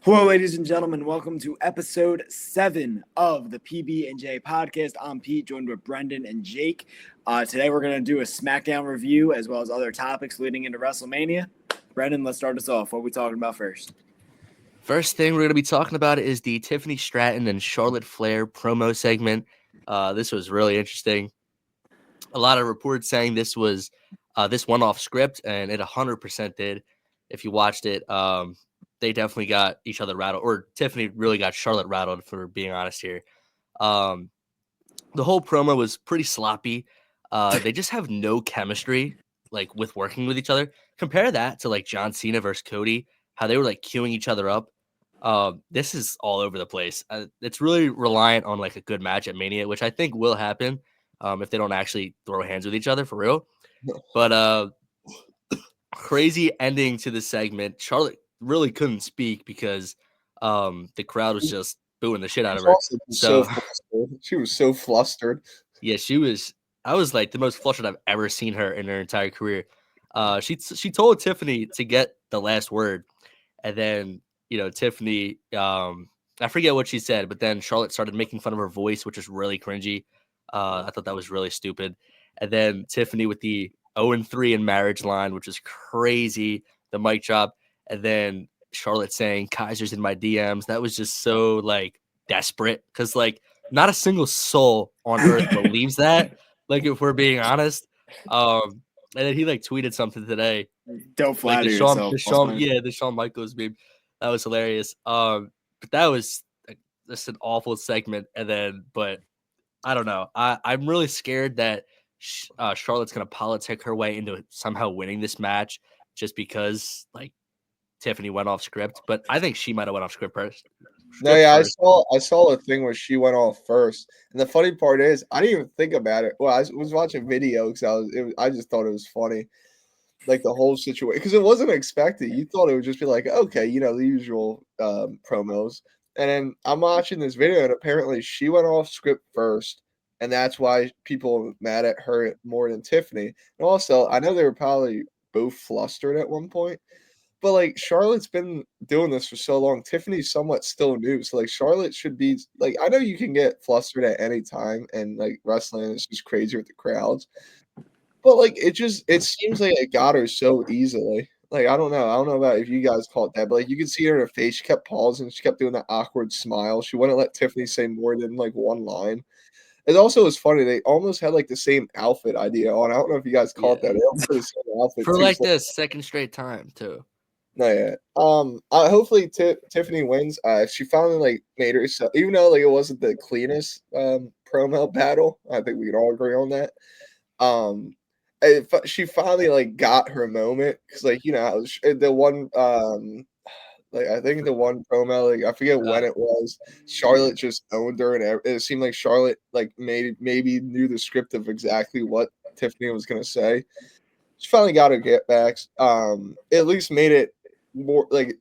Hello, ladies and gentlemen. Welcome to episode 7 of the PB&J podcast. I'm Pete, joined with Brendan and Jake. Today we're going to do a Smackdown review as well as other topics leading into WrestleMania. Brendan, let's start us off. What are we talking about first? First thing we're going to be talking about is the Tiffany Stratton and Charlotte Flair promo segment. This was really interesting. A lot of reports saying this was this one off script, and it 100% did. If you watched it, they definitely got each other rattled, or Tiffany really got Charlotte rattled, for being honest here. The whole promo was pretty sloppy. They just have no chemistry, like, with working with each other. Compare that to, like, John Cena versus Cody, how they were, like, queuing each other up. This is all over the place. It's really reliant on, like, a good match at Mania, which I think will happen if they don't actually throw hands with each other for real. But crazy ending to the segment. Charlotte really couldn't speak because the crowd was just booing the shit out of her. So she was so flustered. yeah, I was like the most flustered I've ever seen her in her entire career. She told Tiffany to get the last word, and then Tiffany, I forget what she said, but then Charlotte started making fun of her voice, which is really cringy. I thought that was really stupid. And then Tiffany with the 0-3 in marriage line, which is crazy. The mic drop, and then Charlotte saying Kaiser's in my DMs. That was just so like desperate because like not a single soul on earth believes that. Like, if we're being honest. And then he like tweeted something today. Don't flatter yourself. The Shawn Michaels meme. That was hilarious. But that was just an awful segment. And then, but I don't know. I'm really scared that Charlotte's gonna politic her way into somehow winning this match just because like Tiffany went off script. But I think she might have went off script first. I saw a thing where she went off first, and the funny part is I didn't even think about it. Well, I was watching video because I just thought it was funny, like the whole situation, because it wasn't expected. You thought it would just be like, okay, the usual promos, and then I'm watching this video, and apparently she went off script first, and that's why people are mad at her more than Tiffany. And also, I know they were probably both flustered at one point. But, like, Charlotte's been doing this for so long. Tiffany's somewhat still new. So, like, Charlotte should be like, I know you can get flustered at any time, and like wrestling is just crazy with the crowds. But like it seems like it got her so easily. Like, I don't know. I don't know about if you guys caught that, but like you could see her in her face. She kept pausing, she kept doing that awkward smile. She wouldn't let Tiffany say more than like one line. It also was funny. They almost had like the same outfit idea on. I don't know if you guys caught that. They almost had the same outfit for too. like the second straight time too. No, yeah. Hopefully Tiffany wins. She finally like made herself, even though like it wasn't the cleanest promo battle. I think we can all agree on that. She finally like got her moment because like the one like I think the one promo, like I forget when it was, Charlotte just owned her, and it seemed like Charlotte like maybe knew the script of exactly what Tiffany was gonna say. She finally got her get backs. At least made it more like,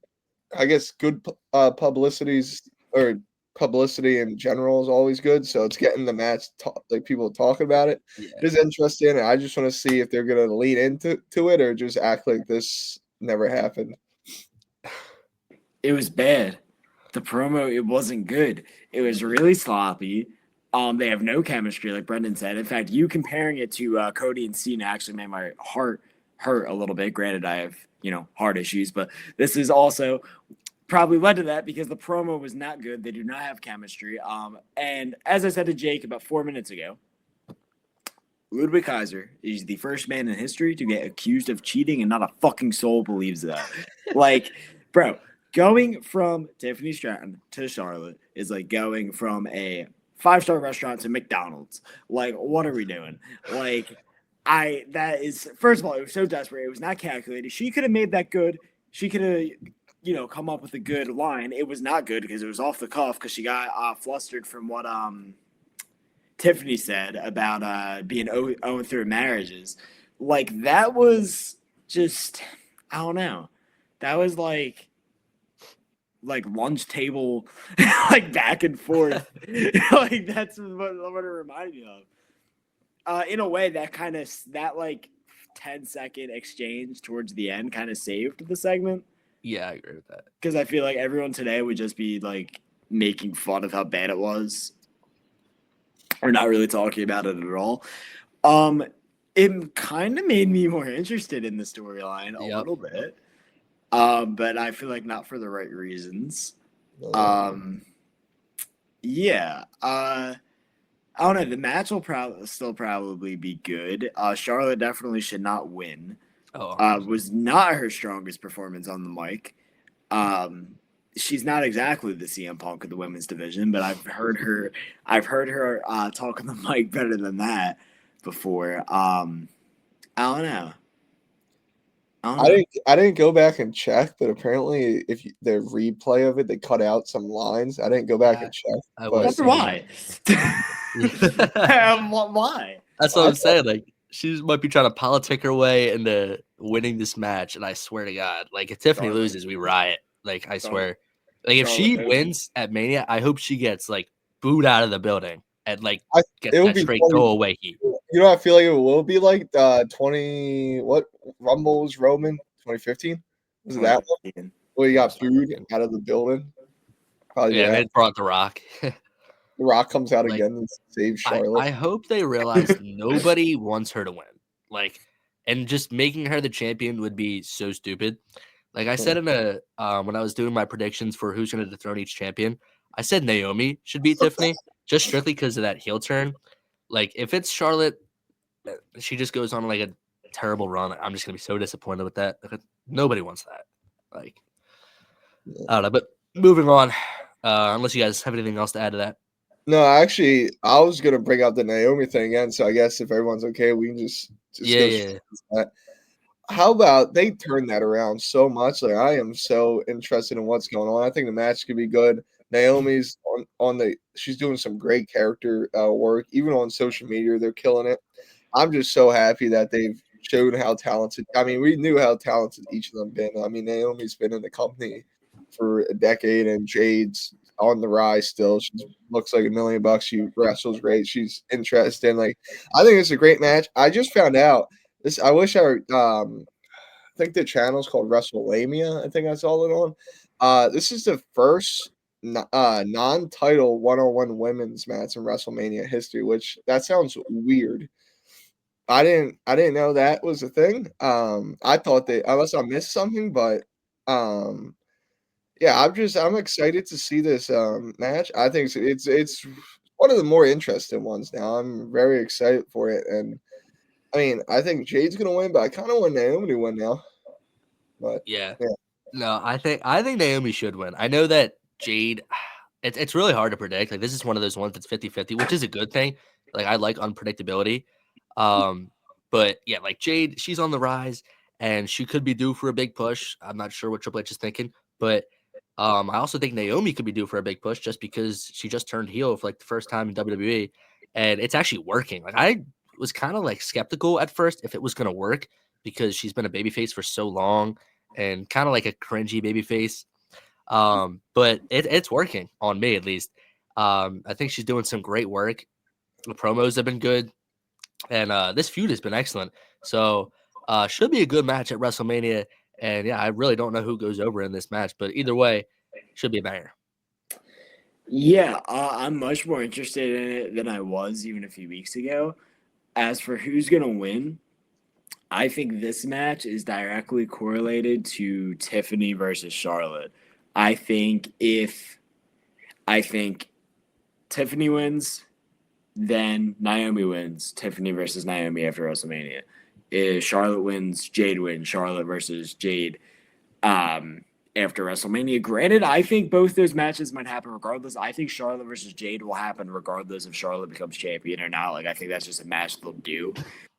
I guess, good publicities, or publicity in general is always good. So it's getting the match like people talking about it. Yeah. It's interesting, and I just want to see if they're gonna lean into it or just act like this never happened. It was bad. The promo, it wasn't good. It was really sloppy. They have no chemistry, like Brendan said. In fact, you comparing it to Cody and Cena actually made my heart hurt a little bit. Granted, I have, heart issues, but this is also probably led to that because the promo was not good. They do not have chemistry. And as I said to Jake about 4 minutes ago, Ludwig Kaiser is the first man in history to get accused of cheating, and not a fucking soul believes that. Like, bro, going from Tiffany Stratton to Charlotte is like going from a 5-star restaurant to McDonald's. Like, what are we doing? Like, that is, first of all, it was so desperate. It was not calculated. She could have made that good. She could have, come up with a good line. It was not good because it was off the cuff because she got flustered from what Tiffany said about being 0-3 marriages. Like, that was just, I don't know. That was like lunch table, like back and forth. Like, that's what it reminded me of. In a way, that like 10-second exchange towards the end kind of saved the segment. Yeah, I agree with that. Because I feel like everyone today would just be like making fun of how bad it was, or not really talking about it at all. It kind of made me more interested in the storyline a Yep. little bit, but I feel like not for the right reasons. Yeah. I don't know. The match will still probably be good. Charlotte definitely should not win. Oh, Was not her strongest performance on the mic. She's not exactly the CM Punk of the women's division, but I've heard her talk on the mic better than that before. I don't know. I didn't go back and check, but apparently, if the replay of it, they cut out some lines. I didn't go back and check. I But was Why? Yeah. Why? That's what I'm saying. Like, she might be trying to politic her way into winning this match, and I swear to God, like if Tiffany Charlotte. loses, we riot. Like I Charlotte. swear. Like if she Charlotte. wins at Mania, I hope she gets like booed out of the building and like it gets would that be straight funny. throwaway heat. You know, I feel like it will be like 20 what Rumbles Roman 2015 was it that one where you got booed out of the building? Probably Yeah, that. they brought The Rock. The Rock comes out Like, again and saves Charlotte. I hope they realize nobody wants her to win. Like, and just making her the champion would be so stupid. Like I said in a when I was doing my predictions for who's going to dethrone each champion, I said Naomi should beat Tiffany just strictly because of that heel turn. Like if it's Charlotte, she just goes on like a terrible run. I'm just gonna be so disappointed with that. Like, nobody wants that. Like I don't know. But moving on, unless you guys have anything else to add to that. No, actually, I was gonna bring up the Naomi thing again. So I guess if everyone's okay, we can just Yeah, go. yeah. That. How about they turn that around so much? Like I am so interested in what's going on. I think the match could be good. Naomi's on the she's doing some great character work. Even on social media, they're killing it. I'm just so happy that they've shown how talented. I mean, we knew how talented each of them been. I mean, Naomi's been in the company for a decade, and Jade's on the rise still. She looks like $1,000,000. She wrestles great. She's interesting. Like, I think it's a great match. I just found out this. I wish I think the channel's called WrestleLamia. I think I saw it on. This is the first non-title one-on-one women's match in WrestleMania history, which that sounds weird. I didn't know that was a thing. I thought that unless I missed something, but yeah, I'm excited to see this match. I think it's one of the more interesting ones now. I'm very excited for it, and I mean, I think Jade's gonna win, but I kind of want Naomi to win now. But Yeah. No, I think Naomi should win. I know that Jade, it's really hard to predict. Like this is one of those ones that's 50-50, which is a good thing. Like I like unpredictability. But yeah, like Jade, she's on the rise and she could be due for a big push. I'm not sure what Triple H is thinking, but I also think Naomi could be due for a big push just because she just turned heel for like the first time in WWE and it's actually working. Like I was kind of like skeptical at first if it was gonna work because she's been a babyface for so long and kind of like a cringy babyface. But it's working on me at least. I think she's doing some great work. The promos have been good, and this feud has been excellent. So should be a good match at WrestleMania. And yeah, I really don't know who goes over in this match, but either way, should be a banger. Yeah, I'm much more interested in it than I was even a few weeks ago. As for who's gonna win, I think this match is directly correlated to Tiffany versus Charlotte. I think Tiffany wins, then Naomi wins. Tiffany versus Naomi after WrestleMania. If Charlotte wins, Jade wins. Charlotte versus Jade after WrestleMania. Granted, I think both those matches might happen regardless. I think Charlotte versus Jade will happen regardless if Charlotte becomes champion or not. Like I think that's just a match they'll do.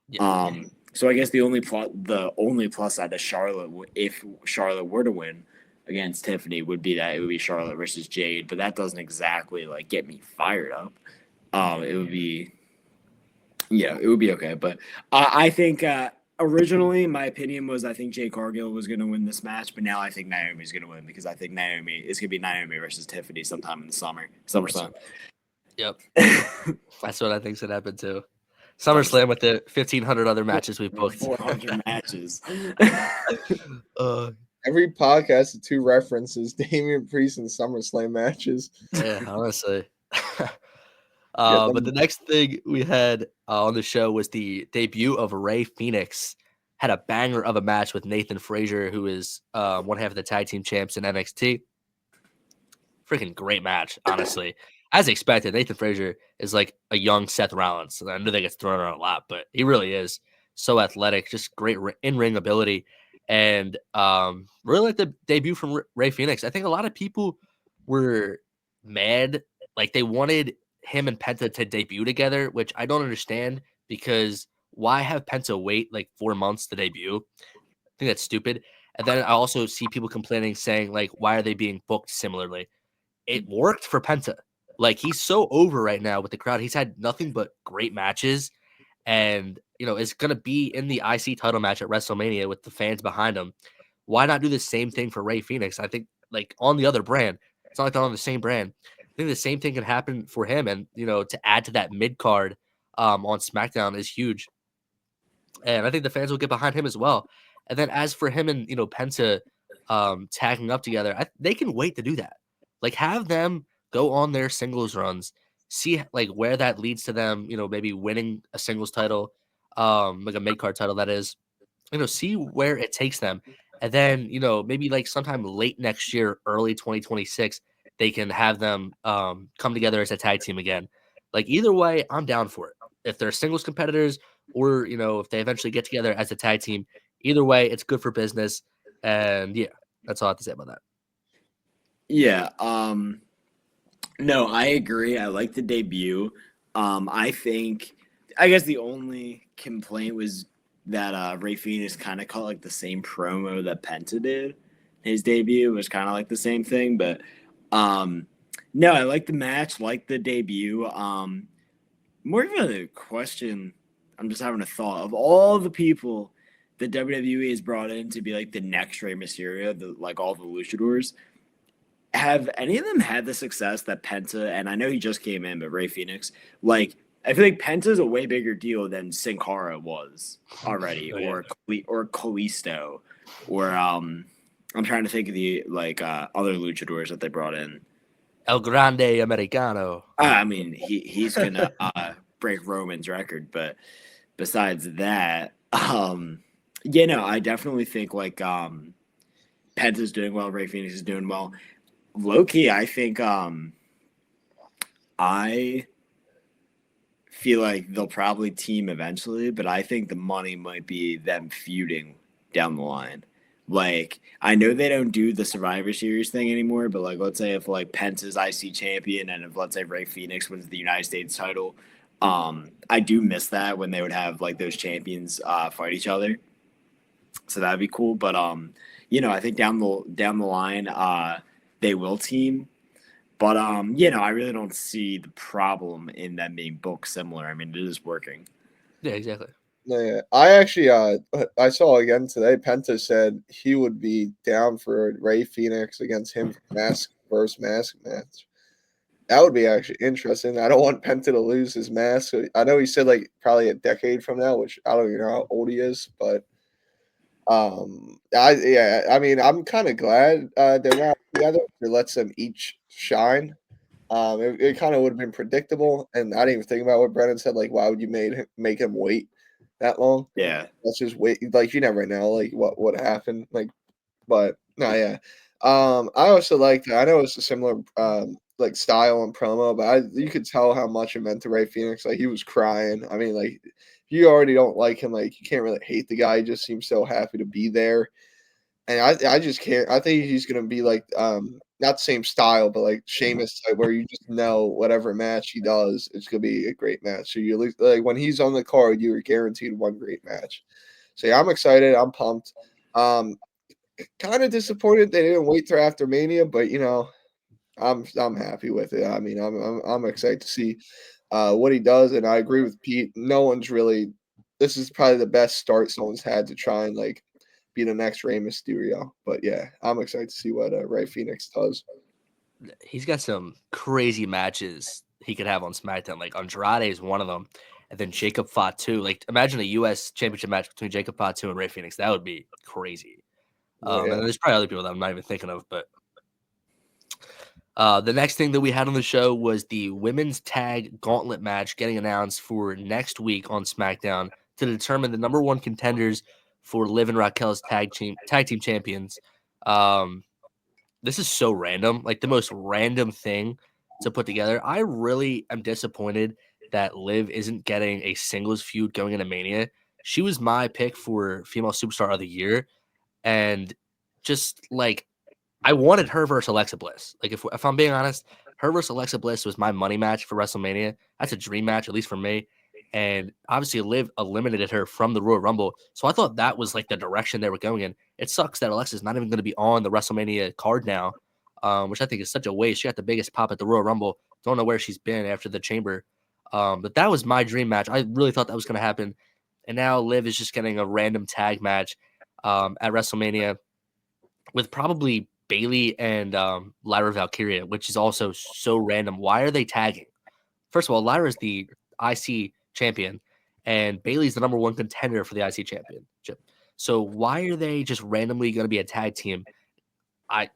Yeah. So I guess the only plus side of Charlotte, if Charlotte were to win against Tiffany, would be that it would be Charlotte versus Jade. But that doesn't exactly like get me fired up. It would be, it would be okay. But I think originally my opinion was I think Jade Cargill was going to win this match, but now I think Naomi's going to win because I think Naomi is going to be Naomi versus Tiffany sometime in the SummerSlam. Yep. That's what I think should happen too. SummerSlam with the 1,500 other matches we've booked. 400 matches. Every podcast, the 2 references Damian Priest and SummerSlam matches. Yeah, honestly. Yeah, But the next thing we had on the show was the debut of Rey Fenix. Had a banger of a match with Nathan Frazier, who is one half of the tag team champs in NXT. Freaking great match, honestly. As expected, Nathan Frazier is like a young Seth Rollins. I know they get thrown around a lot, but he really is so athletic, just great in-ring ability, and really like the debut from Rey Fenix. I think a lot of people were mad, like they wanted him and Penta to debut together, which I don't understand because why have Penta wait like 4 months to debut? I think that's stupid. And then I also see people complaining, saying like, why are they being booked similarly? It worked for Penta. Like he's so over right now with the crowd. He's had nothing but great matches, and is gonna be in the IC title match at WrestleMania with the fans behind him. Why not do the same thing for Rey Fenix? I think like on the other brand. It's not like they're on the same brand. I think the same thing can happen for him, and to add to that mid card on SmackDown is huge. And I think the fans will get behind him as well. And then as for him and Penta tagging up together, they can wait to do that. Like have them go on their singles runs, see like where that leads to them. Maybe winning a singles title, like a mid card title that is. See where it takes them, and then maybe like sometime late next year, early 2026, they can have them come together as a tag team again. Like either way, I'm down for it. If they're singles competitors or if they eventually get together as a tag team, either way, it's good for business. And yeah, that's all I have to say about that. Yeah. No, I agree. I like the debut. I guess the only complaint was that Rey Fenix kind of caught like the same promo that Penta did. His debut was kind of like the same thing, but no, I like the match, like the debut. More of a question. I'm just having a thought of all the people that WWE has brought in to be like the next Rey Mysterio, like all the luchadors. Have any of them had the success that Penta, and I know he just came in, but Rey Fenix, like I feel like Penta's a way bigger deal than Sin Cara was already, Oh, yeah. or Kalisto, or I'm trying to think of the other luchadors that they brought in. El Grande Americano. I mean, he's gonna break Roman's record, but besides that, I definitely think like Penta's doing well, Rey Fenix is doing well. Low key, I think I feel like they'll probably team eventually, but I think the money might be them feuding down the line. Like, I know they don't do the Survivor Series thing anymore, but like, let's say if like Penta's IC champion and if let's say Rey Fenix wins the United States title, I do miss that when they would have like those champions fight each other. So that'd be cool. But I think down the line, they will team. But I really don't see the problem in them being booked similar. I mean, it is working. Yeah, exactly. Yeah, I actually I saw again today. Penta said he would be down for Rey Fenix against him for mask versus mask match. That would be actually interesting. I don't want Penta to lose his mask. I know he said like probably a decade from now, which I don't even know how old he is, but I mean I'm kind of glad they're not together. It lets them each shine. It kind of would have been predictable, and I didn't even think about what Brennan said. Like, why would you make him wait that long? Yeah. Let's just wait. Like, you never know, like what happened. Like, but no, yeah. I also liked. I know it's a similar like style and promo, but you could tell how much it meant to Rey Fenix. Like, he was crying. I mean, like, if you already don't like him, like, you can't really hate the guy. He just seems so happy to be there. And I just can't. I think he's gonna be like not the same style, but like Sheamus type, where you just know whatever match he does, it's gonna be a great match. So you at least like when he's on the card, you are guaranteed one great match. So yeah, I'm excited. I'm pumped. Kind of disappointed they didn't wait till after Mania, but I'm happy with it. I mean, I'm excited to see what he does, and I agree with Pete. No one's really. This is probably the best start someone's had to try and like be the next Rey Mysterio. But yeah, I'm excited to see what Rey Fenix does. He's got some crazy matches he could have on SmackDown. Like Andrade is one of them, and then Jacob Fatu. Like imagine a U.S. Championship match between Jacob Fatu and Rey Fenix. That would be crazy. And there's probably other people that I'm not even thinking of, but the next thing that we had on the show was the women's tag gauntlet match getting announced for next week on SmackDown to determine the number one contenders for Liv and Raquel's tag team champions. This is so random, like the most random thing to put together. I really am disappointed that Liv isn't getting a singles feud going into Mania. She was my pick for female superstar of the year, and just like I wanted her versus Alexa Bliss. Like if I'm being honest, her versus Alexa Bliss was my money match for WrestleMania. That's a dream match, at least for me. And obviously, Liv eliminated her from the Royal Rumble, so I thought that was like the direction they were going in. It sucks that Alexa's not even going to be on the WrestleMania card now, which I think is such a waste. She got the biggest pop at the Royal Rumble. Don't know where she's been after the Chamber, but that was my dream match. I really thought that was going to happen, and now Liv is just getting a random tag match at WrestleMania with probably Bailey and Lyra Valkyria, which is also so random. Why are they tagging? First of all, Lyra is the IC champion, and Bailey's the number one contender for the IC championship. So why are they just randomly going to be a tag team?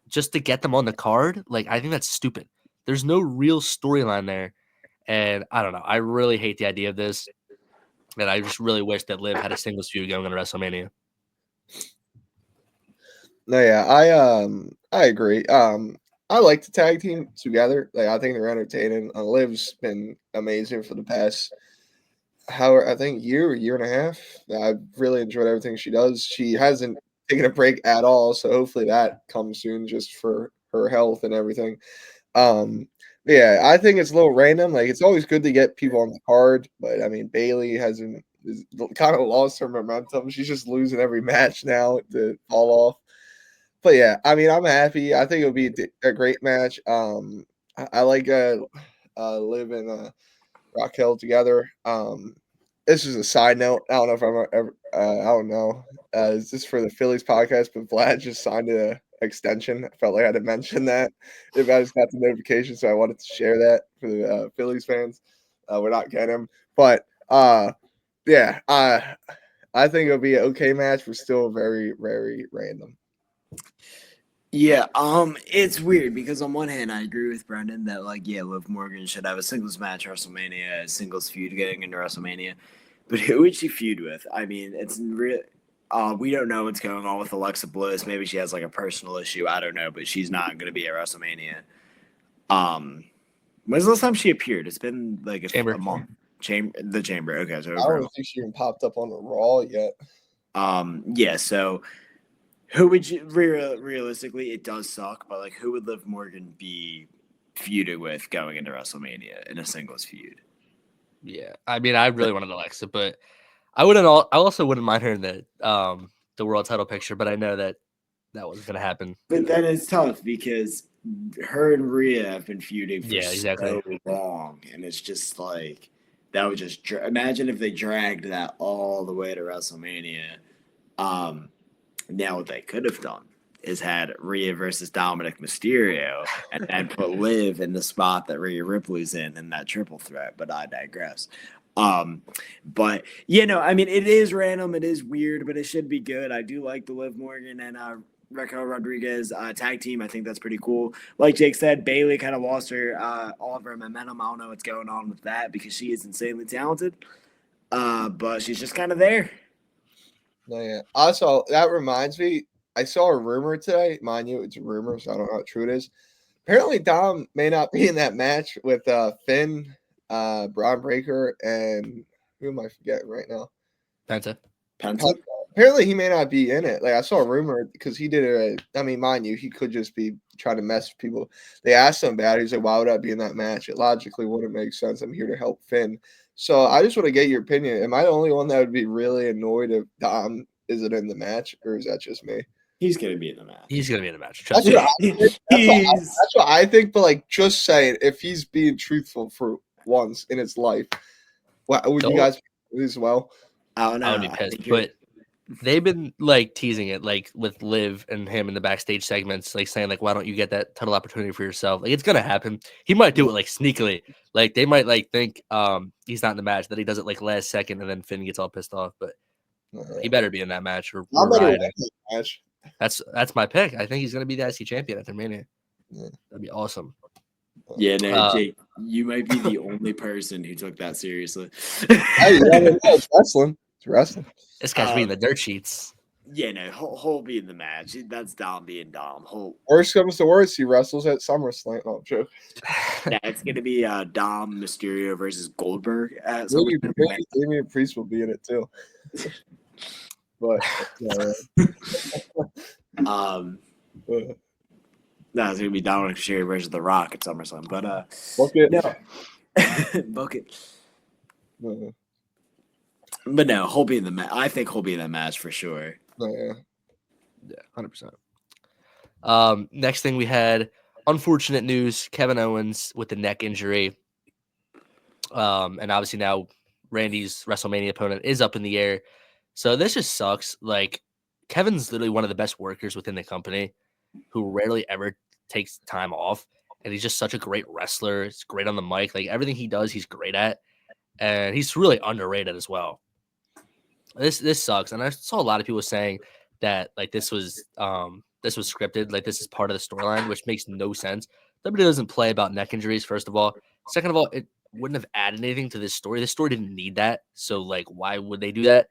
Just to get them on the card? Like, I think that's stupid. There's no real storyline there, and I don't know. I really hate the idea of this, and I just really wish that Liv had a singles feud going into WrestleMania. No, yeah, I agree. I like the tag team together. Like, I think they're entertaining. Liv's been amazing for the past, I think year and a half. I've really enjoyed everything she does. She hasn't taken a break at all, so hopefully that comes soon, just for her health and everything. Yeah, I think it's a little random. Like, it's always good to get people on the card, but I mean, Bailey is kind of lost her momentum. She's just losing every match now to fall off. But yeah, I mean, I'm happy. I think it'll be a great match. I like Liv and Raquel together. This is a side note. I don't know if I'm ever. I don't know. Is this for the Phillies podcast? But Vlad just signed an extension. I felt like I had to mention that. If I just got the notification, so I wanted to share that for the Phillies fans. We're not getting him, but yeah. I think it'll be an okay match, but still very, very random. Yeah, it's weird because on one hand I agree with Brendan that Liv Morgan should have a singles match at WrestleMania, a singles feud getting into WrestleMania. But who would she feud with? I mean, it's real. We don't know what's going on with Alexa Bliss. Maybe she has like a personal issue. I don't know, but she's not going to be at WrestleMania. When's the last time she appeared? It's been like a month. The Chamber. Okay, so I don't think she even popped up on the Raw yet. Yeah. So. Who would you realistically? It does suck, but like, who would Liv Morgan be feuded with going into WrestleMania in a singles feud? Yeah, I mean, I really wanted Alexa, but I also wouldn't mind her in the world title picture, but I know that wasn't gonna happen. But then it's tough because her and Rhea have been feuding for so long, and it's just like that would just imagine if they dragged that all the way to WrestleMania. Now what they could have done is had Rhea versus Dominic Mysterio and put Liv in the spot that Rhea Ripley's in that triple threat, but I digress. But I mean, it is random, it is weird, but it should be good. I do like the Liv Morgan and Raquel Rodriguez tag team. I think that's pretty cool. Like Jake said, Bailey kind of lost all of her momentum. I don't know what's going on with that because she is insanely talented. But she's just kind of there. No, yeah. Also, that reminds me, I saw a rumor today. Mind you, it's a rumor, so I don't know how true it is. Apparently, Dom may not be in that match with Finn, Braun Breaker, and who am I forgetting right now? Penta. Apparently, he may not be in it. Like, I saw a rumor because he did it. I mean, mind you, he could just be trying to mess with people. They asked him about it. He's like, why would I be in that match? It logically wouldn't make sense. I'm here to help Finn. So I just want to get your opinion. Am I the only one that would be really annoyed if Dom isn't in the match, or is that just me? He's going to be in the match. He's going to be in the match. That's what I think. But like, just saying, if he's being truthful for once in his life, would you guys be as well? I don't know. I would be pissed, but they've been like teasing it, like with Liv and him in the backstage segments, like saying like, why don't you get that title opportunity for yourself? Like, it's gonna happen. He might do it like sneakily. Like they might like think he's not in the match, that he does it like last second and then Finn gets all pissed off. But he better be in that match or I better win that match. That's my pick. I think he's gonna be the IC champion after Mania. Yeah. That'd be awesome. Yeah, no, Uh, Jake, you might be the only person who took that seriously. Hey, you never know. It's wrestling. It's wrestling. This guy's reading the dirt sheets. Yeah, no, Hole being the match. That's Dom being Dom. Hole. Worst comes to worst, he wrestles at SummerSlam. No, I'm joking. Yeah, it's gonna be Dom Mysterio versus Goldberg at Maybe SummerSlam. Damian Priest will be in it too. But No, it's gonna be Dominic Mysterio versus The Rock at SummerSlam. But book it. no, book it. But no, Hole being the match. I think Hole being that match for sure. Yeah. Yeah, 100%. Next thing we had unfortunate news: Kevin Owens with the neck injury. And obviously now Randy's WrestleMania opponent is up in the air. So this just sucks. Like, Kevin's literally one of the best workers within the company, who rarely ever takes time off. And he's just such a great wrestler. He's great on the mic. Like, everything he does, he's great at. And he's really underrated as well. This sucks. And I saw a lot of people saying that like this was scripted, like this is part of the storyline, which makes no sense. WWE doesn't play about neck injuries, first of all. Second of all, it wouldn't have added anything to this story. This story didn't need that. So like why would they do that?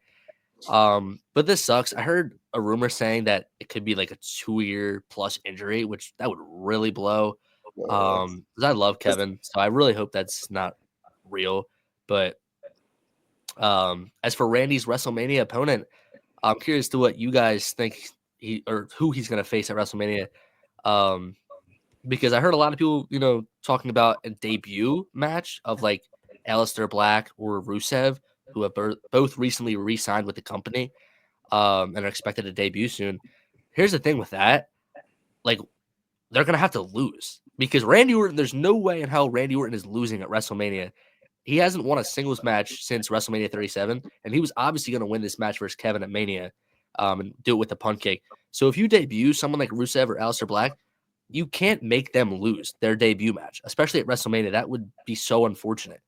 But this sucks. I heard a rumor saying that it could be like a 2-year plus injury, which that would really blow. Because I love Kevin, so I really hope that's not real. But as for Randy's WrestleMania opponent, I'm curious to what you guys think who he's going to face at WrestleMania. Because I heard a lot of people, talking about a debut match of like Aleister Black or Rusev, who have both recently re-signed with the company and are expected to debut soon. Here's the thing with that. Like, they're going to have to lose because Randy Orton, there's no way in hell Randy Orton is losing at WrestleMania. He hasn't won a singles match since WrestleMania 37, and he was obviously going to win this match versus Kevin at Mania and do it with the punt kick. So if you debut someone like Rusev or Aleister Black, you can't make them lose their debut match, especially at WrestleMania. That would be so unfortunate.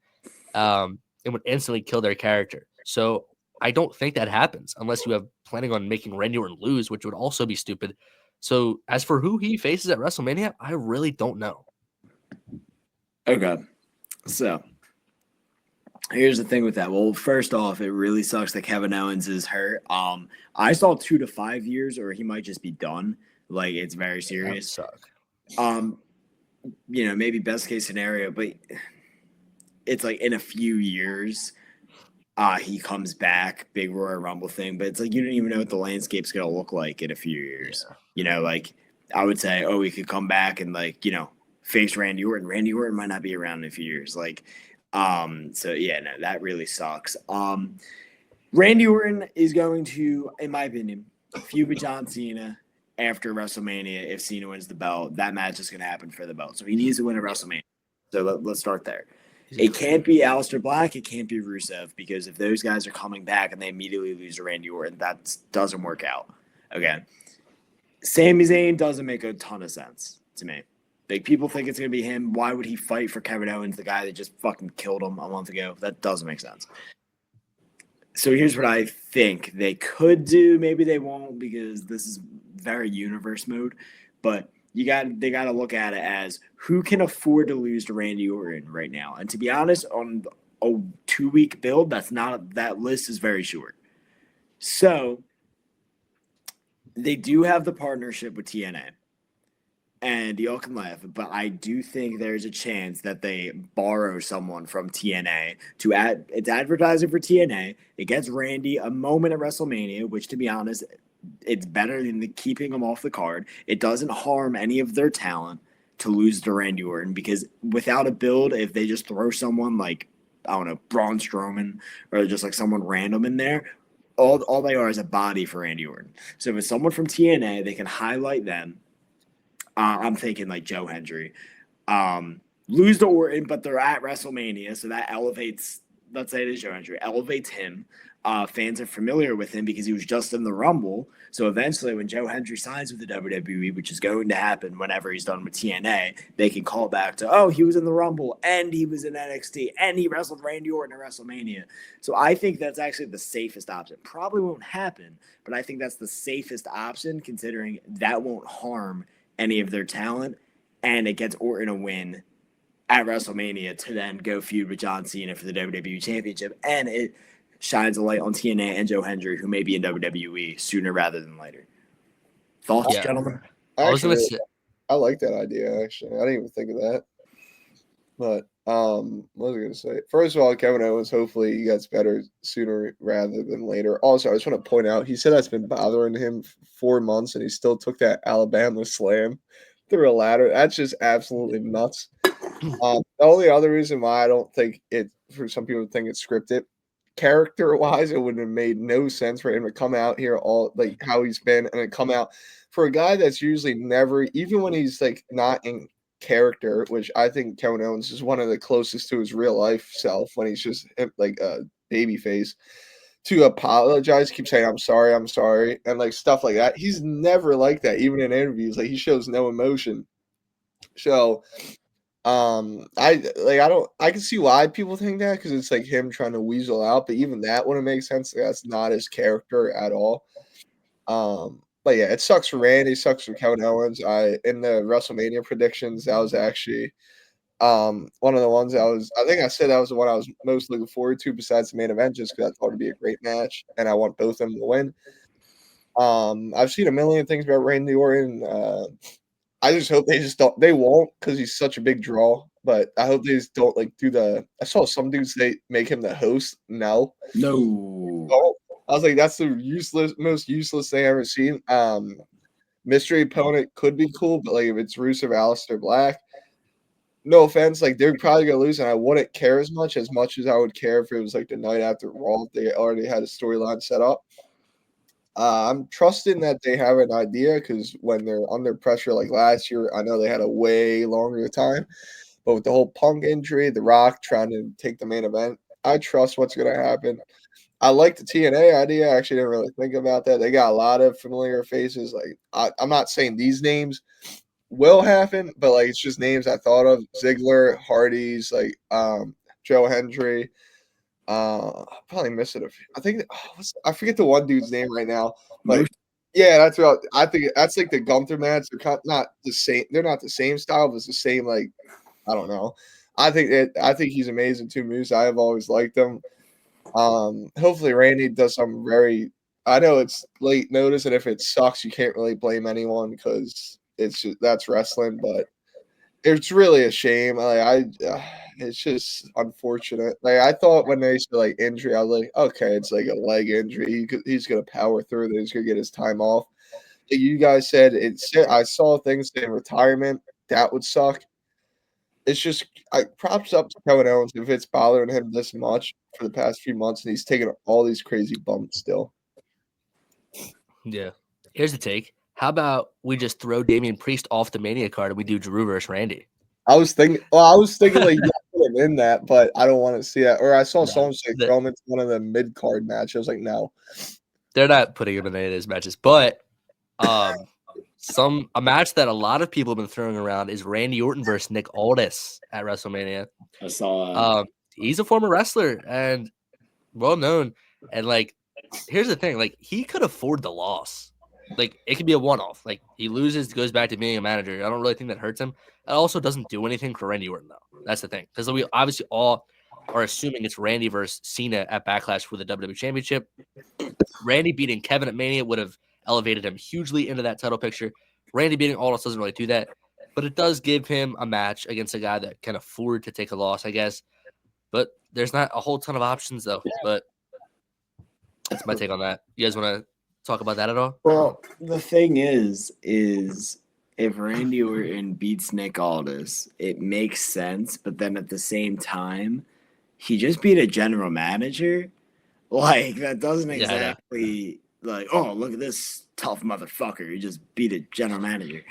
It would instantly kill their character. So I don't think that happens unless you have planning on making Randy Orton lose, which would also be stupid. So as for who he faces at WrestleMania, I really don't know. Okay. So here's the thing with that. Well, first off, it really sucks that Kevin Owens is hurt. I saw 2 to 5 years, or he might just be done. Like, it's very serious. That would suck. Maybe best case scenario, but it's like in a few years, he comes back, big Royal Rumble thing. But it's like you don't even know what the landscape's gonna look like in a few years. Yeah. Like I would say, he could come back and face Randy Orton. Randy Orton might not be around in a few years. So yeah, no, that really sucks. Randy Orton is going to, in my opinion, feud with John Cena after WrestleMania. If Cena wins the belt, that match is going to happen for the belt. So he needs to win at WrestleMania. So let's start there. It can't be Aleister Black. It can't be Rusev, because if those guys are coming back and they immediately lose to Randy Orton, that doesn't work out. Okay. Sami Zayn doesn't make a ton of sense to me. Like, people think it's going to be him. Why would he fight for Kevin Owens, the guy that just fucking killed him a month ago? That doesn't make sense. So here's what I think they could do. Maybe they won't, because this is very universe mode. But they got to look at it as who can afford to lose to Randy Orton right now. And to be honest, on a 2-week build, that list is very short. So they do have the partnership with TNA. And y'all can laugh, but I do think there's a chance that they borrow someone from TNA to add. It's advertising for TNA. It gets Randy a moment at WrestleMania, which, to be honest, it's better than keeping him off the card. It doesn't harm any of their talent to lose to Randy Orton, because without a build, if they just throw someone like, I don't know, Braun Strowman, or just like someone random in there, all they are is a body for Randy Orton. So if it's someone from TNA, they can highlight them. I'm thinking like Joe Hendry. Lose to Orton, but they're at WrestleMania, so that elevates, let's say it is Joe Hendry, elevates him. fans are familiar with him because he was just in the Rumble. So eventually, when Joe Hendry signs with the WWE, which is going to happen whenever he's done with TNA, they can call back to, oh, he was in the Rumble and he was in NXT and he wrestled Randy Orton at WrestleMania. So I think that's actually the safest option. Probably won't happen, but I think that's the safest option considering that won't harm any of their talent and it gets Orton a win at WrestleMania to then go feud with John Cena for the WWE Championship. And it shines a light on TNA and Joe Hendry, who may be in WWE sooner rather than later. Thoughts, Yeah. gentlemen? I was gonna say, I like that idea, actually. I didn't even think of that. But what was I gonna say? First of all, Kevin Owens, hopefully he gets better sooner rather than later. Also, I just want to point out he said that's been bothering him for 4 months and he still took that Alabama slam through a ladder. That's just absolutely nuts. The only other reason why I don't think it, for some people think it's scripted, character-wise, it would have made no sense for him to come out here all like how he's been and then come out for a guy that's usually never, even when he's like not in character, which I think Kevin Owens is one of the closest to his real life self when he's just like a baby face, to apologize, keep saying I'm sorry, and like stuff like that. He's never like that, even in interviews. Like he shows no emotion. So I can see why people think that because it's like him trying to weasel out, but even that wouldn't make sense. That's not his character at all. But yeah, it sucks for Randy, sucks for Kevin Owens. I in the WrestleMania predictions, that was actually one of the ones I think I said that was the one I was most looking forward to besides the main event, just because I thought it'd be a great match and I want both of them to win. I've seen a million things about Randy Orton. I just hope they just don't. They won't because he's such a big draw. But I hope they just don't like do the. I saw some dudes they make him the host. No, No. I was like, that's the most useless thing I've ever seen. Mystery opponent could be cool, but like if it's Rusev, Aleister Black, no offense, like they're probably gonna lose, and I wouldn't care as much as I would care if it was like the night after Raw. They already had a storyline set up. I'm trusting that they have an idea because when they're under pressure like last year, I know they had a way longer time. But with the whole Punk injury, The Rock trying to take the main event, I trust what's going to happen. I like the TNA idea. I actually didn't really think about that. They got a lot of familiar faces. Like I'm not saying these names will happen, but like it's just names I thought of: Ziggler, Hardy's, like Joe Hendry. I'm probably missing a few. I think I forget the one dude's name right now, but yeah, that's what I think. That's like the Gunther match. They're not the same. They're not the same style, but it's the same. Like I don't know. I think he's amazing too. Moose. I have always liked him. Hopefully Randy does something very. I know it's late notice, and if it sucks, you can't really blame anyone because it's just, that's wrestling. But it's really a shame. It's just unfortunate. Like I thought when they said like injury, I was like, okay, it's like a leg injury. He's gonna power through. He's gonna get his time off. Like you guys said, I saw things saying retirement. That would suck. It's just props up to Kevin Owens if it's bothering him this much for the past few months, and he's taking all these crazy bumps still. Yeah. Here's the take. How about we just throw Damian Priest off the Mania card and we do Drew versus Randy? I was thinking like put him in that, but I don't want to see that. Or I saw someone say throw him into one of the mid card matches. I was like, no, they're not putting him in any of those matches. But a match that a lot of people have been throwing around is Randy Orton versus Nick Aldis at WrestleMania. I saw. He's a former wrestler and well known. And like, here's the thing: like, he could afford the loss. Like, it could be a one-off. Like, he loses, goes back to being a manager. I don't really think that hurts him. It also doesn't do anything for Randy Orton, though. That's the thing. Because we obviously all are assuming it's Randy versus Cena at Backlash for the WWE Championship. Randy beating Kevin at Mania would have elevated him hugely into that title picture. Randy beating Aldis doesn't really do that. But it does give him a match against a guy that can afford to take a loss, I guess. But there's not a whole ton of options, though. But that's my take on that. You guys want to talk about that at all? Well, the thing is if Randy Orton beats Nick Aldis, it makes sense, but then at the same time, he just beat a general manager. Like that doesn't exactly like, oh, look at this tough motherfucker. He just beat a general manager.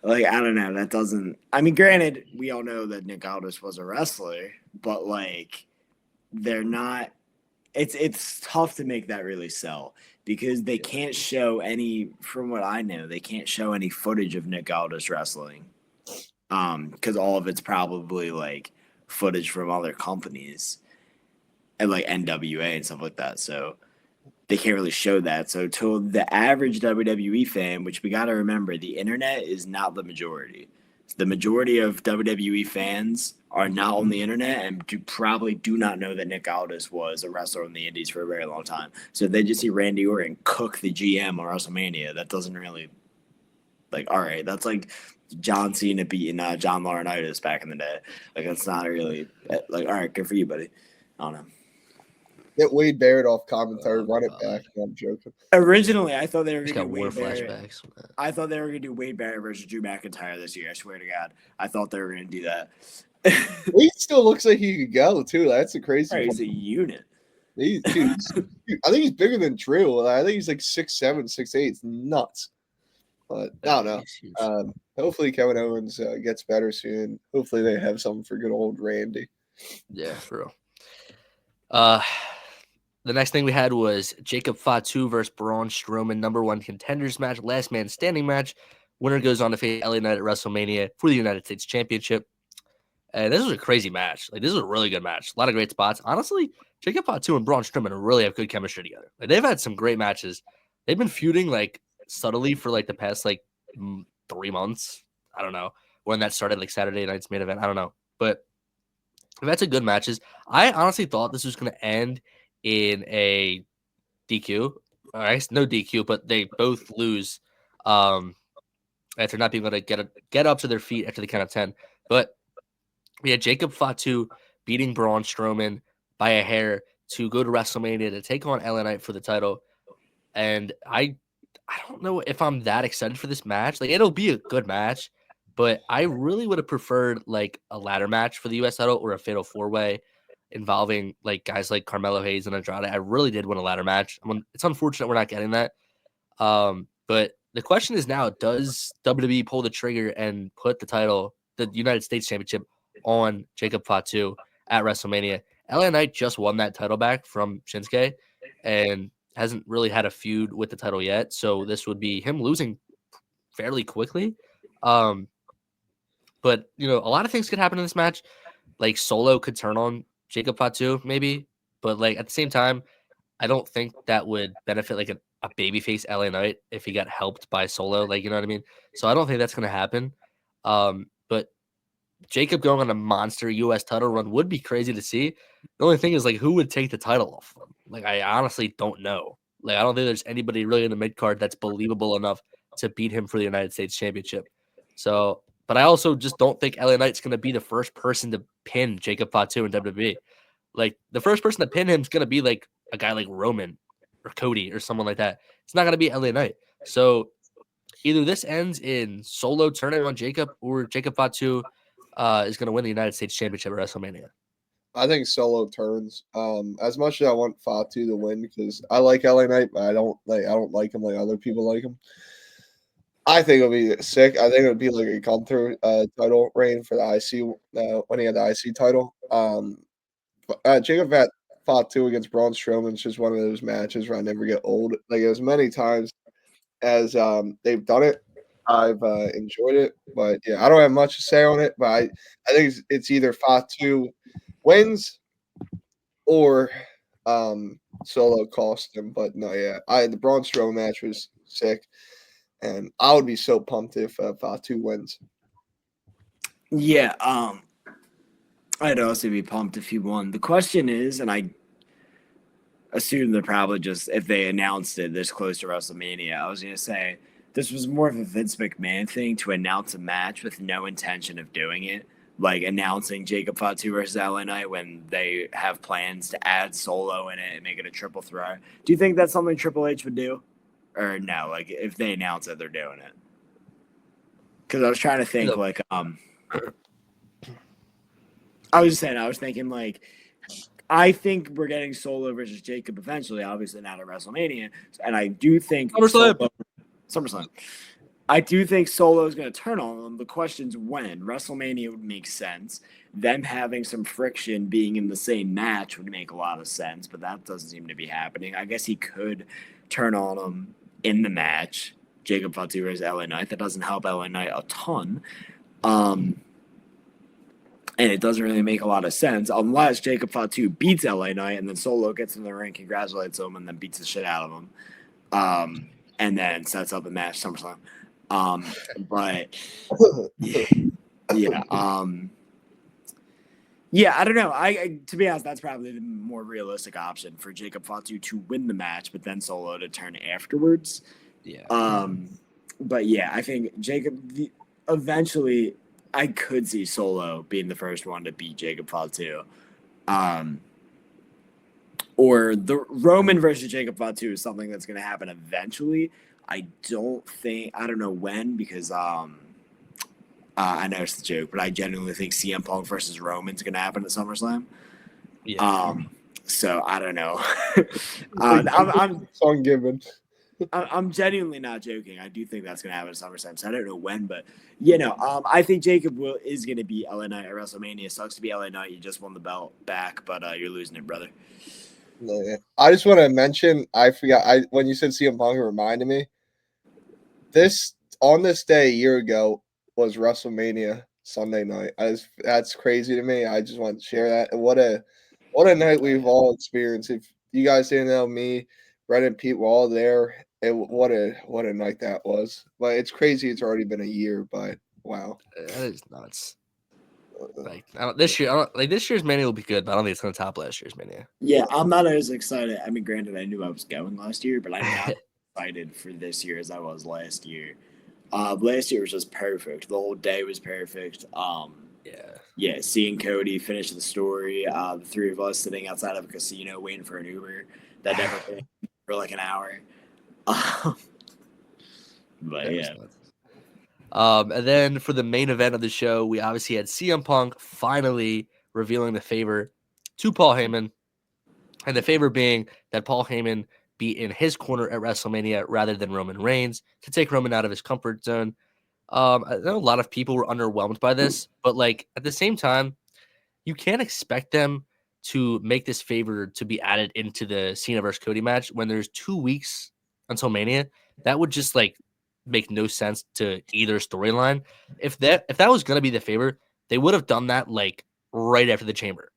Like, I don't know. That doesn't. I mean, granted, we all know that Nick Aldis was a wrestler, but like, they're not it's tough to make that really sell because they can't show any. From what I know, they can't show any footage of Nick Aldis wrestling. Because all of it's probably like footage from other companies and like NWA and stuff like that. So they can't really show that. So to the average WWE fan, which we got to remember, the internet is not the majority. The majority of WWE fans are not on the internet and probably do not know that Nick Aldis was a wrestler in the Indies for a very long time. So they just see Randy Orton cook the GM on WrestleMania. That doesn't really, like, all right, that's like John Cena beating John Laurinaitis back in the day. Like, that's not really, like, all right, good for you, buddy. I don't know. Get Wade Barrett off commentary, run it back. No, I'm joking. Originally, I thought they were Just going to got do war Wade Barrett. flashbacks. I thought they were going to do Wade Barrett versus Drew McIntyre this year. I swear to God. I thought they were going to do that. Wade still looks like he could go, too. That's a crazy Right, he's a unit. Dude, I think he's bigger than Drew. I think he's like 6'7", 6'8". It's nuts. But I don't know. He's huge. Hopefully Kevin Owens gets better soon. Hopefully they have something for good old Randy. Yeah, for real. The next thing we had was Jacob Fatu versus Braun Strowman, #1 contenders match, last man standing match. Winner goes on to face LA Knight at WrestleMania for the United States Championship. And this was a crazy match. Like, this was a really good match. A lot of great spots. Honestly, Jacob Fatu and Braun Strowman really have good chemistry together. Like, they've had some great matches. They've been feuding like subtly for like the past like 3 months. I don't know when that started, like Saturday night's main event. I don't know, but they've had some good matches. I honestly thought this was going to end in a DQ. All right, no DQ, but they both lose after not being able to get up to their feet after the count of 10. But we had Jacob Fatu beating Braun Strowman by a hair to go to WrestleMania to take on LA Knight for the title. And I don't know if I'm that excited for this match. Like, it'll be a good match, but I really would have preferred like a ladder match for the US title or a fatal 4-way involving like guys like Carmelo Hayes and Andrade. I really did want a ladder match. It's unfortunate we're not getting that. But the question is now, does WWE pull the trigger and put the title, the United States Championship, on Jacob Fatu at WrestleMania? LA Knight just won that title back from Shinsuke and hasn't really had a feud with the title yet. So this would be him losing fairly quickly. But, you know, a lot of things could happen in this match. Like, Solo could turn on Jacob Fatu maybe. But, like, at the same time, I don't think that would benefit, like, a babyface LA Knight if he got helped by Solo. Like, you know what I mean? So I don't think that's going to happen. But Jacob going on a monster US title run would be crazy to see. The only thing is, like, who would take the title off them? Like, I honestly don't know. Like, I don't think there's anybody really in the mid card that's believable enough to beat him for the United States Championship. So, but I also just don't think LA Knight's going to be the first person to pin Jacob Fatu in WWE. Like, the first person to pin him is going to be like a guy like Roman or Cody or someone like that. It's not going to be LA Knight. So either this ends in Solo turning on Jacob or Jacob Fatu is going to win the United States Championship at WrestleMania. I think Solo turns. As much as I want Fatu to win because I like LA Knight, but I don't like him like other people like him. I think it'll be sick. I think it'll be like a come through title reign for the IC when he had the IC title. Jacob Fatu against Braun Strowman is just one of those matches where I never get old. Like, as many times as they've done it, I've enjoyed it. But yeah, I don't have much to say on it. But I think it's either Fatu wins or Solo cost him. But no, yeah, the Braun Strowman match was sick, and I would be so pumped if Fatu wins. Yeah, I'd also be pumped if he won. The question is, and I assume they're probably just, if they announced it this close to WrestleMania, I was going to say this was more of a Vince McMahon thing to announce a match with no intention of doing it, like announcing Jacob Fatu versus LA Knight when they have plans to add Solo in it and make it a triple threat. Do you think that's something Triple H would do? Or no, like if they announce that they're doing it? Because I was trying to think, like, I was thinking, like, I think we're getting Solo versus Jacob eventually, obviously not at WrestleMania. And I do think SummerSlam. I do think Solo is going to turn on them. The question's when. WrestleMania would make sense. Them having some friction being in the same match would make a lot of sense, but that doesn't seem to be happening. I guess he could turn on them in the match. Jacob Fatu versus LA Knight. That doesn't help LA Knight a ton. And it doesn't really make a lot of sense unless Jacob Fatu beats LA Knight and then Solo gets in the ring, congratulates him, and then beats the shit out of him. And then sets up a match SummerSlam. But yeah, I don't know. I to be honest, that's probably the more realistic option for Jacob Fatu to win the match, but then Solo to turn afterwards. Yeah. But yeah, I think eventually I could see Solo being the first one to beat Jacob Fatu. Or the Roman versus Jacob Fatu is something that's going to happen eventually. I don't know when, because I know it's the joke, but I genuinely think CM Punk versus Roman's going to happen at SummerSlam. Yeah. So I don't know. I'm genuinely not joking. I do think that's going to happen at SummerSlam. So I don't know when, but I think Jacob is going to be LA Knight at WrestleMania. Sucks to be LA Knight. You just won the belt back, but you're losing it, brother. I just want to mention, I forgot, when you said CM Punk, it reminded me. On this day a year ago was WrestleMania Sunday night. That's crazy to me. I just want to share that. And what a night we've all experienced. If you guys didn't know, me, Brett, and Pete were all there. What a night that was. But it's crazy. It's already been a year. But wow, that is nuts. Like this year's Mania will be good, but I don't think it's going to top last year's Mania. Yeah, I'm not as excited. I mean, granted, I knew I was going last year, but I'm not excited for this year as I was last year. Last year was just perfect. The whole day was perfect. Yeah, seeing Cody finish the story, the three of us sitting outside of a casino waiting for an Uber that never came for like an hour. But yeah. And then for the main event of the show, we obviously had CM Punk finally revealing the favor to Paul Heyman, and the favor being that Paul Heyman be in his corner at WrestleMania rather than Roman Reigns to take Roman out of his comfort zone. I know a lot of people were underwhelmed by this, but like at the same time, you can't expect them to make this favor to be added into the Cena versus Cody match when there's 2 weeks until Mania. That would just like make no sense to either storyline. If that was gonna be the favor, they would have done that like right after the Chamber.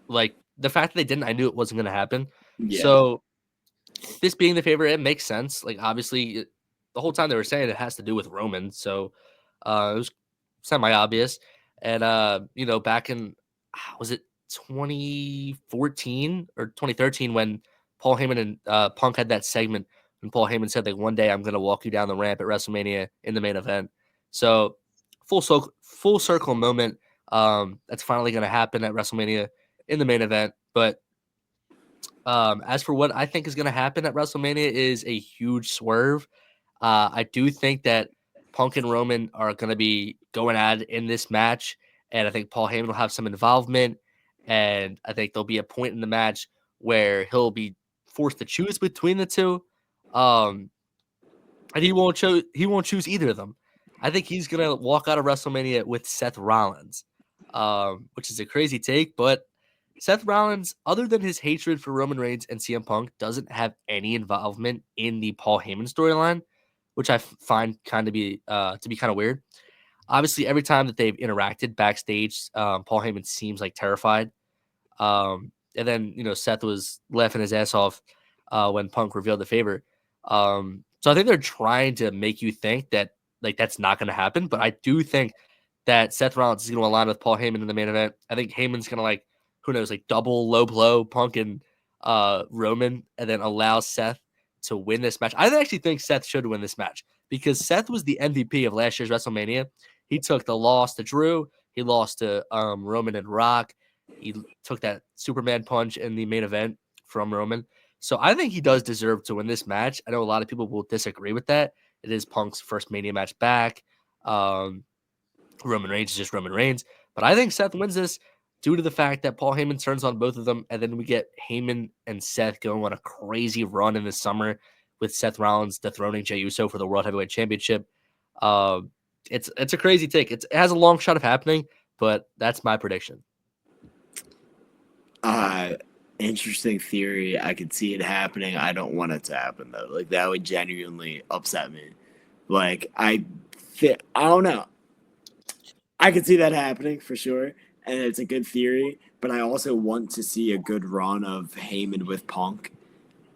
Like the fact that they didn't, I knew it wasn't gonna happen. Yeah. So this being the favor, it makes sense. Like obviously, the whole time they were saying it has to do with Roman, so it was semi-obvious. And back in was it 2014 or 2013 when Paul Heyman and Punk had that segment when Paul Heyman said like one day I'm gonna walk you down the ramp at WrestleMania in the main event. So full circle moment. That's finally gonna happen at WrestleMania in the main event, but. As for what I think is going to happen at WrestleMania is a huge swerve. I do think that Punk and Roman are going to be going at it in this match, and I think Paul Heyman will have some involvement, and I think there'll be a point in the match where he'll be forced to choose between the two, and he won't choose either of them. I think he's going to walk out of WrestleMania with Seth Rollins, which is a crazy take, but Seth Rollins, other than his hatred for Roman Reigns and CM Punk, doesn't have any involvement in the Paul Heyman storyline, which I find to be kind of weird. Obviously, every time that they've interacted backstage, Paul Heyman seems like terrified. And then Seth was laughing his ass off when Punk revealed the favor. So I think they're trying to make you think that like that's not going to happen, but I do think that Seth Rollins is going to align with Paul Heyman in the main event. I think Heyman's going to like, who knows, like double low blow Punk and Roman, and then allow Seth to win this match. I actually think Seth should win this match because Seth was the MVP of last year's WrestleMania. He took the loss to Drew. He lost to Roman and Rock. He took that Superman punch in the main event from Roman. So I think he does deserve to win this match. I know a lot of people will disagree with that. It is Punk's first Mania match back. Roman Reigns is just Roman Reigns. But I think Seth wins this due to the fact that Paul Heyman turns on both of them, and then we get Heyman and Seth going on a crazy run in the summer with Seth Rollins dethroning Jey Uso for the World Heavyweight Championship. It's a crazy take. It has a long shot of happening, but that's my prediction. Interesting theory. I could see it happening. I don't want it to happen though. Like that would genuinely upset me. Like I don't know. I could see that happening for sure, and it's a good theory. But I also want to see a good run of Heyman with Punk,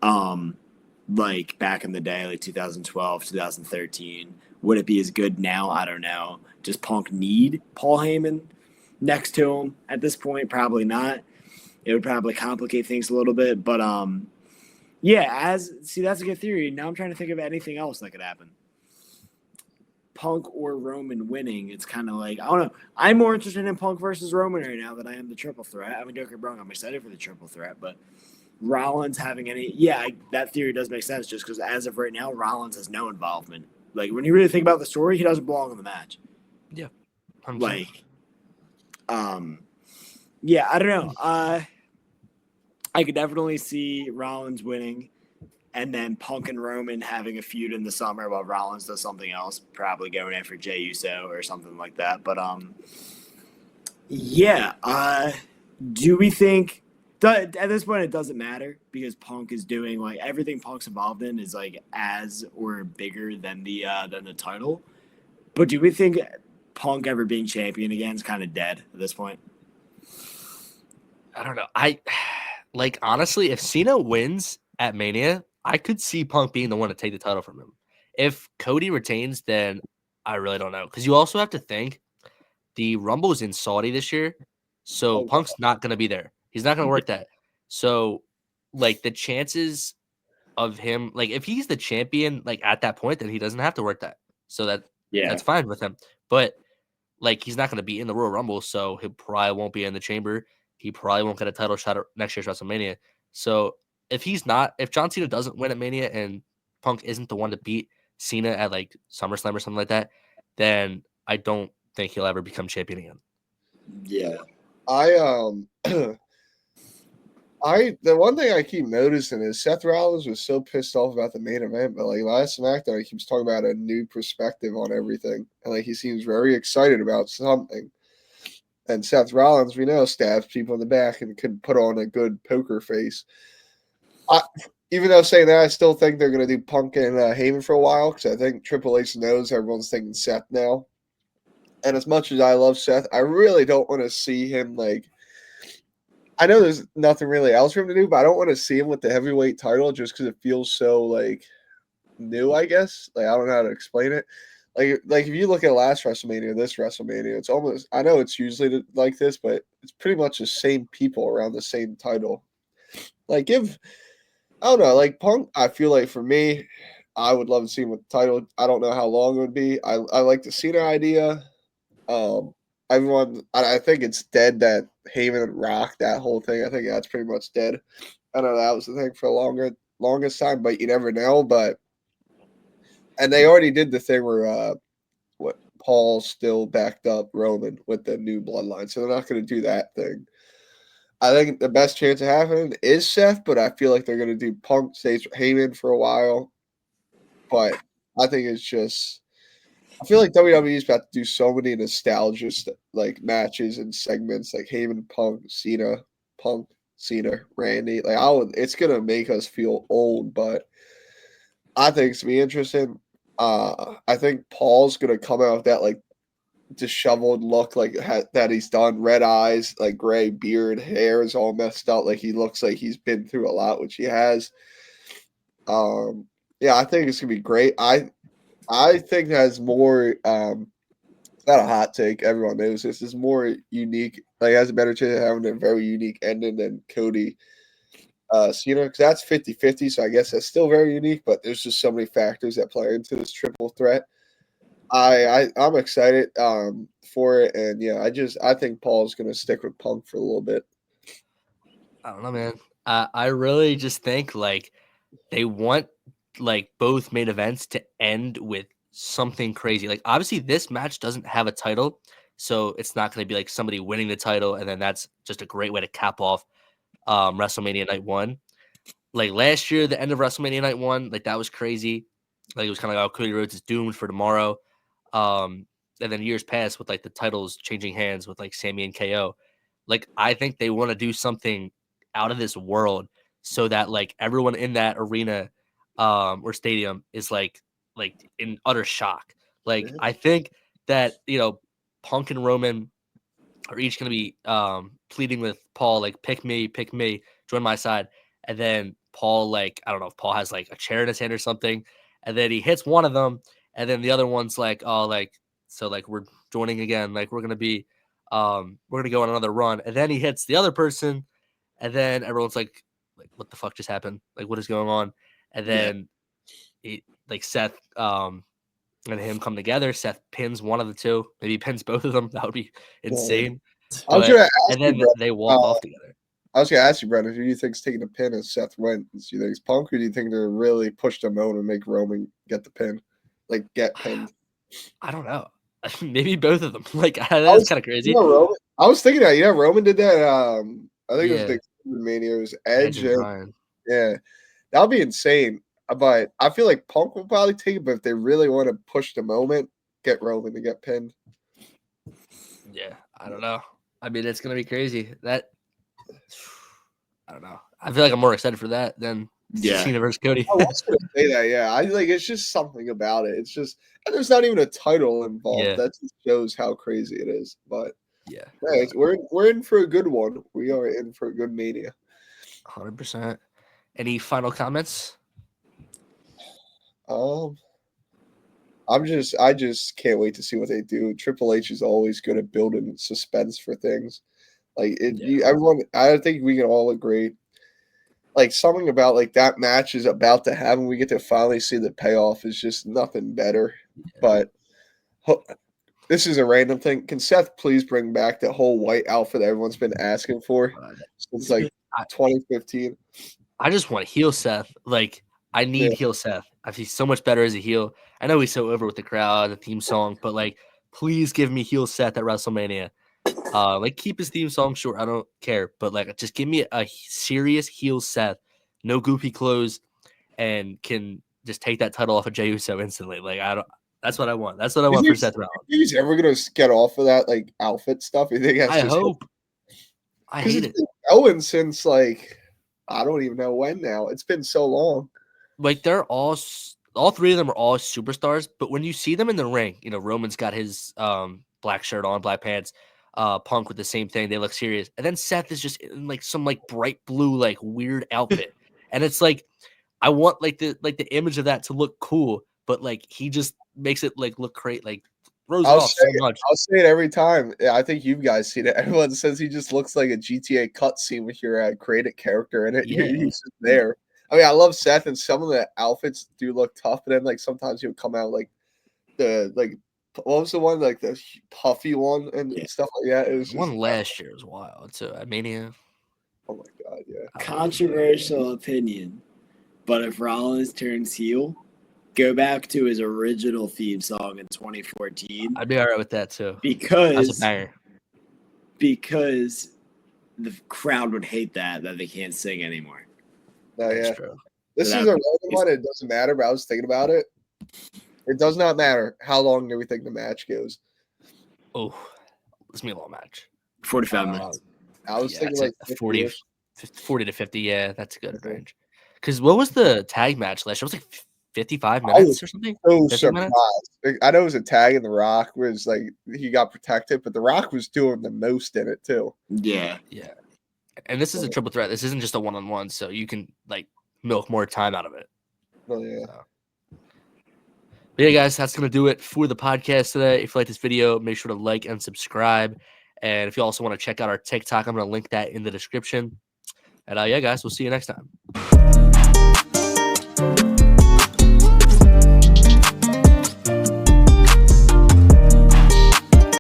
like back in the day, like 2012, 2013. Would it be as good now? I don't know. Does Punk need Paul Heyman next to him at this point? Probably not. It would probably complicate things a little bit, but yeah. That's a good theory. Now I'm trying to think of anything else that could happen. Punk or Roman winning, it's kind of like I don't know. I'm more interested in Punk versus Roman right now than I am the triple threat. I mean, don't get me wrong, I'm excited for the triple threat, but Rollins having that theory does make sense just because as of right now, Rollins has no involvement. Like when you really think about the story, he doesn't belong in the match. Yeah, 100%. Like, yeah, I don't know. I could definitely see Rollins winning, and then Punk and Roman having a feud in the summer while Rollins does something else, probably going in for Jey Uso or something like that. But yeah. Do we think at this point it doesn't matter because Punk is doing like everything Punk's involved in is like as or bigger than the title? But do we think Punk ever being champion again is kind of dead at this point? I don't know. Like honestly, if Cena wins at Mania, I could see Punk being the one to take the title from him. If Cody retains, then I really don't know. Because you also have to think the Rumble's in Saudi this year, so Punk's not going to be there. He's not going to work that. So, like the chances of him, like if he's the champion, like at that point, then he doesn't have to work that. So that's fine with him. But like he's not going to be in the Royal Rumble, so he probably won't be in the Chamber. He probably won't get a title shot at next year's WrestleMania. So if John Cena doesn't win at Mania and Punk isn't the one to beat Cena at like SummerSlam or something like that, then I don't think he'll ever become champion again. Yeah. The one thing I keep noticing is Seth Rollins was so pissed off about the main event, but like last Smackdown, he keeps talking about a new perspective on everything, and like he seems very excited about something. And Seth Rollins, we know, stabs people in the back and could put on a good poker face. Even though saying that, I still think they're going to do Punk and Heyman for a while because I think Triple H knows everyone's thinking Seth now. And as much as I love Seth, I really don't want to see him like. I know there's nothing really else for him to do, but I don't want to see him with the heavyweight title just because it feels so like new. I guess like I don't know how to explain it. Like if you look at last WrestleMania, this WrestleMania, it's almost. I know it's usually like this, but it's pretty much the same people around the same title. Like I don't know, like Punk. I feel like for me, I would love to see him with the title. I don't know how long it would be. I like the Cena idea. I think it's dead that Heyman and Rock, that whole thing. I think that's pretty much dead. I know that was the thing for the longest time, but you never know. And they already did the thing where Paul still backed up Roman with the new bloodline, so they're not going to do that thing. I think the best chance of happening is Seth, but I feel like they're going to do Punk stays Heyman for a while. But I think it's just. I feel like WWE is about to do so many nostalgia like matches and segments, like Heyman, Punk, Cena, Randy. Like it's gonna make us feel old, but I think it's gonna be interesting. I think Paul's gonna come out with that like disheveled look, like that he's done, red eyes, like gray beard, hair is all messed up, like he looks like he's been through a lot, which he has. Yeah, I think it's gonna be great. I think that's more it's not a hot take, everyone knows this is more unique, like has a better chance of having a very unique ending than Cody Cena, because that's 50-50, so I guess that's still very unique, but there's just so many factors that play into this triple threat. I'm excited for it, and yeah, I think Paul's gonna stick with Punk for a little bit. I don't know, man. I really just think like they want like both main events to end with something crazy. Like obviously this match doesn't have a title, so it's not going to be like somebody winning the title and then that's just a great way to cap off WrestleMania night 1. like last year, the end of WrestleMania Night 1, like that was crazy. Like it was kind of like, oh, Cody Rhodes is doomed for tomorrow. And then years past with like the titles changing hands with like Sammy and KO. Like I think they want to do something out of this world so that like everyone in that arena or stadium is like in utter shock. Like I think that Punk and Roman are each going to be pleading with Paul like pick me, join my side. And then Paul, like, I don't know if Paul has like a chair in his hand or something. And then he hits one of them. And then the other one's like, oh, like, so like we're joining again. Like we're going to go on another run. And then he hits the other person. And then everyone's like, what the fuck just happened? Like, what is going on? And then Seth and him come together. Seth pins one of the two. Maybe he pins both of them. That would be insane. I was gonna ask and then you, they walk off together. I was going to ask you, Brendan, who do you think's taking the pin if Seth wins? Do you think it's Punk, or do you think they're really push them out and make Roman get the pin? Like, get pinned? I don't know. Maybe both of them. Like, that's kind of crazy. I was thinking that, Roman did that. I think it was the Mania. It was Edge and Bryan. Yeah, that would be insane. But I feel like Punk will probably take it, but if they really want to push the moment, get Roman to get pinned. Yeah, I don't know. I mean, it's going to be crazy. I don't know. I feel like I'm more excited for that than Cena versus Cody. I was going to say that, yeah. I like it's just something about it. It's just, and there's not even a title involved. That just shows how crazy it is. But yeah, we're in for a good one. We are in for a good Mania. 100%. Any final comments? I just can't wait to see what they do. Triple H is always good at building suspense for things. Like everyone, I think we can all agree. Like something about like that match is about to happen. We get to finally see the payoff. Is just nothing better. Yeah. But this is a random thing. Can Seth please bring back the whole white outfit that everyone's been asking for since like 2015? I just want heel Seth. Like I need heel Seth. He's so much better as a heel. I know he's so over with the crowd, the theme song, but like, please give me heel Seth at WrestleMania. Like keep his theme song short. I don't care, but like just give me a serious heel Seth, no goofy clothes, and can just take that title off of Jey Uso instantly. Like I don't. That's what I want. That's what I want for Seth Rollins. He's ever gonna get off of that like outfit stuff? You think? I hope. I hate it. Going since like I don't even know when now. It's been so long. Like they're all three of them are all superstars, but when you see them in the ring, Roman's got his black shirt on, black pants. Punk with the same thing. They look serious. And then Seth is just in like some like bright blue, like weird outfit. And it's like, I want like the image of that to look cool, but like he just makes it like look great. Like throws it off so much. I'll say it every time. Yeah, I think you guys see it. Everyone says he just looks like a GTA cutscene with your created character in it. Yeah. He's just there. I mean, I love Seth, and some of the outfits do look tough, but then like sometimes he'll come out like what was the one like the puffy one and stuff like that? It was just, one last year was wild. So Mania. Oh my god, yeah. Controversial opinion, but if Rollins turns heel, go back to his original theme song in 2014. I'd be all right with that too. Because that's a banger. Because the crowd would hate that they can't sing anymore. Oh, yeah. True. This is a random one. It doesn't matter, but I was thinking about it. It does not matter how long do we think the match goes. Oh, it's gonna be a long match. 45 minutes. I was thinking like 40 to 50. Yeah, that's a good range. Because what was the tag match last year? It was like 55 minutes or something. So surprised. I know it was a tag, and The Rock was like he got protected, but The Rock was doing the most in it too. Yeah. And this is a triple threat. This isn't just a one-on-one, so you can like milk more time out of it. Oh yeah. But yeah, guys, that's going to do it for the podcast today. If you like this video, make sure to like and subscribe. And if you also want to check out our TikTok, I'm going to link that in the description. And yeah, guys, we'll see you next time.